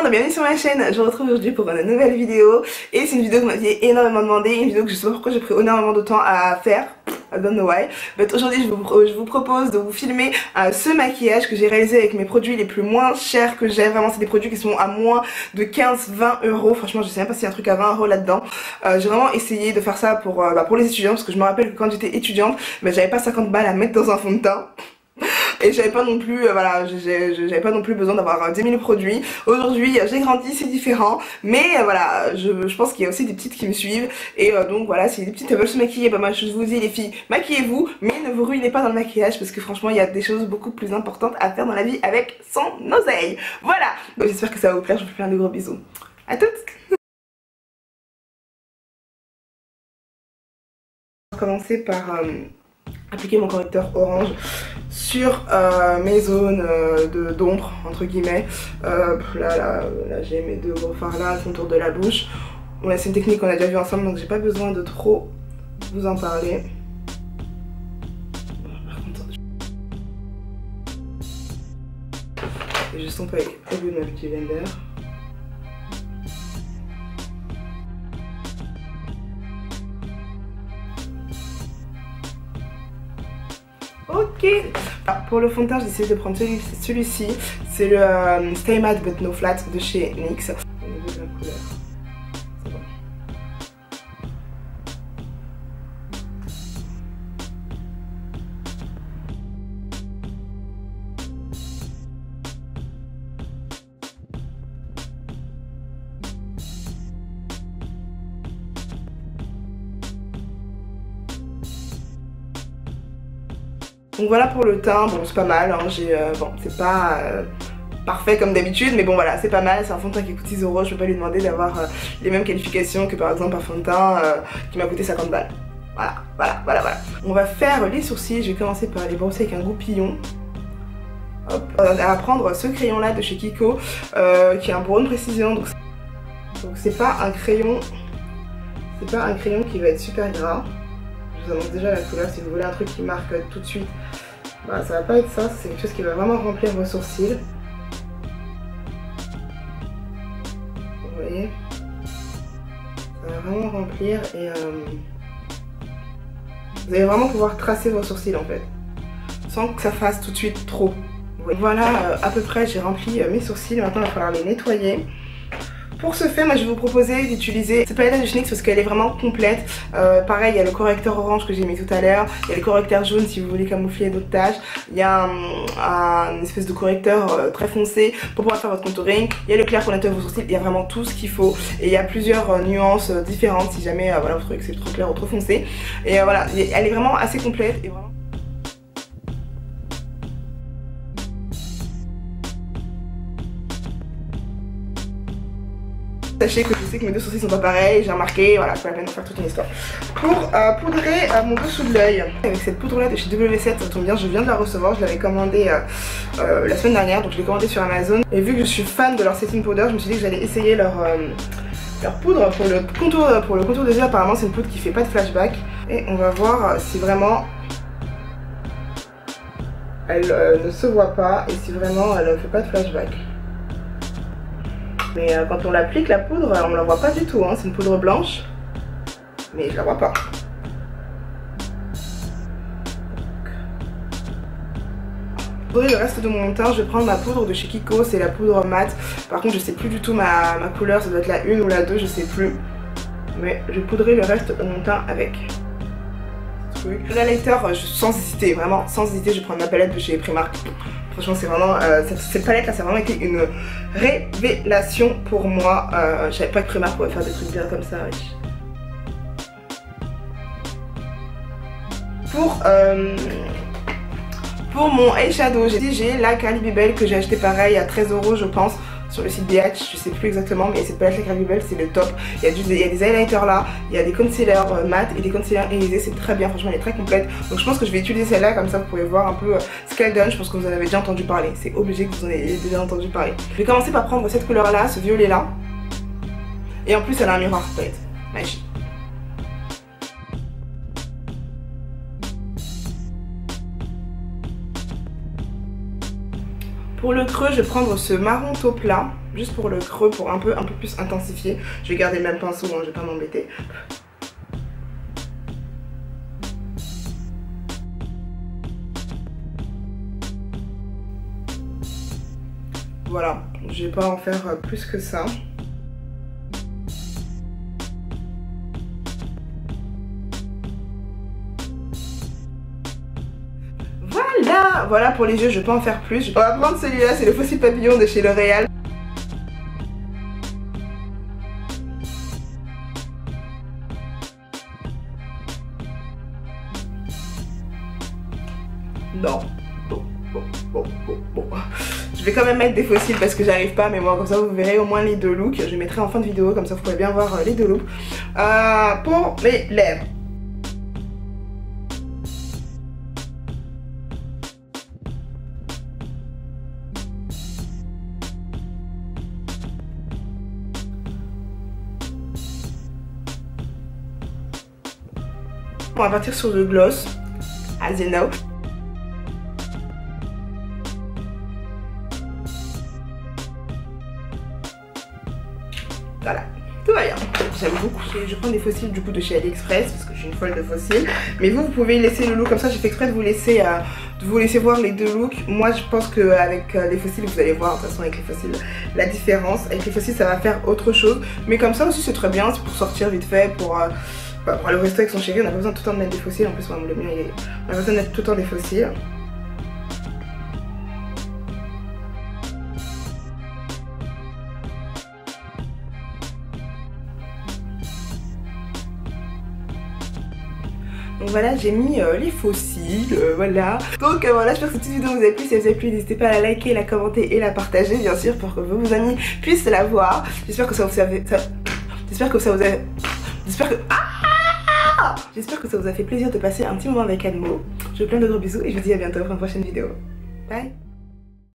monde, bienvenue sur ma chaîne. Je vous retrouve aujourd'hui pour une nouvelle vidéo. Et c'est une vidéo que vous m'aviez énormément demandé. Une vidéo que je sais pas pourquoi j'ai pris énormément de temps à faire. I don't know why. Mais aujourd'hui je vous propose de vous filmer ce maquillage que j'ai réalisé avec mes produits les plus moins chers que j'ai. Vraiment c'est des produits qui sont à moins de 15-20 euros. Franchement je sais même pas s'il y a un truc à 20 euros là-dedans. J'ai vraiment essayé de faire ça pour les étudiants. Parce que je me rappelle que quand j'étais étudiante, j'avais pas 50 balles à mettre dans un fond de teint. Et j'avais pas non plus, j'avais pas non plus besoin d'avoir 10 000 produits. Aujourd'hui j'ai grandi, c'est différent. Mais voilà, je pense qu'il y a aussi des petites qui me suivent. Et donc voilà, si les petites veulent se maquiller, moi je vous dis les filles, maquillez-vous. Mais ne vous ruinez pas dans le maquillage. Parce que franchement il y a des choses beaucoup plus importantes à faire dans la vie avec son oseille. Voilà, donc j'espère que ça va vous plaire, je vous fais plein de gros bisous. À toutes. On va commencer par appliquer mon correcteur orange sur mes zones d'ombre entre guillemets. Là j'ai mes deux gros fards là, contour de la bouche. Bon, c'est une technique qu'on a déjà vue ensemble donc j'ai pas besoin de trop vous en parler. Par contre, je stompe avec le bout de ma petite blender. Ok. Alors, pour le fond de teint j'ai décidé de prendre celui-ci. C'est le Stay Matte But No Flat de chez NYX. Au niveau de la couleur, c'est bon. Donc voilà pour le teint, bon c'est pas mal, hein. Bon c'est pas parfait comme d'habitude, mais bon voilà c'est pas mal, c'est un fond de teint qui coûte 6 euros, je peux pas lui demander d'avoir les mêmes qualifications que par exemple un fond de teint qui m'a coûté 50 balles. Voilà. On va faire les sourcils, je vais commencer par les brosser avec un goupillon. Hop, on va prendre ce crayon là de chez Kiko qui est un brown précision, donc c'est pas un crayon qui va être super gras. Je vous annonce déjà la couleur, si vous voulez un truc qui marque tout de suite, ça va pas être ça, c'est quelque chose qui va vraiment remplir vos sourcils. Vous voyez, ça va vraiment remplir et vous allez vraiment pouvoir tracer vos sourcils en fait, sans que ça fasse tout de suite trop. Voilà, à peu près j'ai rempli mes sourcils, maintenant il va falloir les nettoyer. Pour ce faire, moi je vais vous proposer d'utiliser cette palette de chez NYX parce qu'elle est vraiment complète. Pareil, il y a le correcteur orange que j'ai mis tout à l'heure, il y a le correcteur jaune si vous voulez camoufler d'autres taches, il y a un espèce de correcteur très foncé pour pouvoir faire votre contouring, il y a le clair pour nettoyer vos sourcils, il y a vraiment tout ce qu'il faut et il y a plusieurs nuances différentes si jamais voilà, vous trouvez que c'est trop clair ou trop foncé. Et voilà, elle est vraiment assez complète et vraiment... Sachez que je sais que mes deux sourcils sont pas pareils, j'ai remarqué, voilà, c'est pas la peine de faire toute une histoire. Pour poudrer mon dessous de l'œil, avec cette poudre là de chez W7, ça tombe bien, je viens de la recevoir, je l'avais commandée la semaine dernière, donc je l'ai commandée sur Amazon. Et vu que je suis fan de leur setting powder, je me suis dit que j'allais essayer leur poudre pour le contour des yeux. Apparemment c'est une poudre qui fait pas de flashback. Et on va voir si vraiment elle ne se voit pas et si vraiment elle ne fait pas de flashback. Mais quand on l'applique la poudre, on ne la voit pas du tout, hein. C'est une poudre blanche, mais je la vois pas. Pour le reste de mon teint, je vais prendre ma poudre de chez Kiko, c'est la poudre mate. Par contre, je sais plus du tout ma couleur, ça doit être la 1 ou la 2, je sais plus. Mais je vais poudrer le reste de mon teint avec. L'highlighter, sans hésiter, vraiment sans hésiter, je vais prendre ma palette de chez Primark. Franchement c'est vraiment, cette palette là ça a vraiment été une révélation pour moi. Je savais pas que Primark pouvait faire des trucs bien comme ça. Oui. Pour mon eyeshadow, j'ai la Carly Bell que j'ai acheté pareil à 13 euros je pense. Sur le site BH, je sais plus exactement, mais cette palette la Carly Bell c'est le top. Il y a des highlighters là, il y a des concealers mat et des concealers irisés, c'est très bien, franchement elle est très complète. Donc je pense que je vais utiliser celle-là, comme ça vous pouvez voir un peu ce qu'elle donne. Je pense que vous en avez déjà entendu parler, c'est obligé que vous en ayez déjà entendu parler. Je vais commencer par prendre cette couleur là, ce violet là. Et en plus elle a un miroir palette, magie. Pour le creux, je vais prendre ce marron taupe là. juste pour le creux, pour un peu plus intensifier. Je vais garder le même pinceau, hein, je vais pas m'embêter. Voilà, je vais pas en faire plus que ça. Voilà pour les yeux, je vais pas en faire plus. On va prendre celui-là, c'est le Fossile Papillon de chez L'Oréal. Non. Bon. Je vais quand même mettre des fossiles parce que j'arrive pas, mais bon, comme ça vous verrez au moins les deux looks. Je mettrai en fin de vidéo, comme ça vous pourrez bien voir les deux looks. Pour mes lèvres. On va partir sur le gloss, as you know. Voilà, tout va bien. J'aime beaucoup. Je prends des fossiles du coup de chez AliExpress parce que je suis une folle de fossiles. Mais vous pouvez laisser le look comme ça. J'ai fait exprès de vous laisser voir les deux looks. Moi je pense qu'avec les fossiles vous allez voir de toute façon avec les fossiles la différence. Avec les fossiles ça va faire autre chose. Mais comme ça aussi c'est très bien. C'est pour sortir vite fait, pour aller au resto avec son chéri. On n'a pas besoin tout le temps de mettre des fossiles. En plus moi, le mien on a besoin de mettre tout le temps des fossiles. Donc voilà, j'ai mis les fossiles, voilà. Donc voilà, j'espère que cette petite vidéo vous a plu. Si elle vous a plu, n'hésitez pas à la liker, la commenter et la partager, bien sûr, pour que vos amis puissent la voir. J'espère que ça vous a fait... J'espère que ça vous a fait plaisir de passer un petit moment avec Admo. Je vous fais plein de gros bisous et je vous dis à bientôt pour une prochaine vidéo. Bye.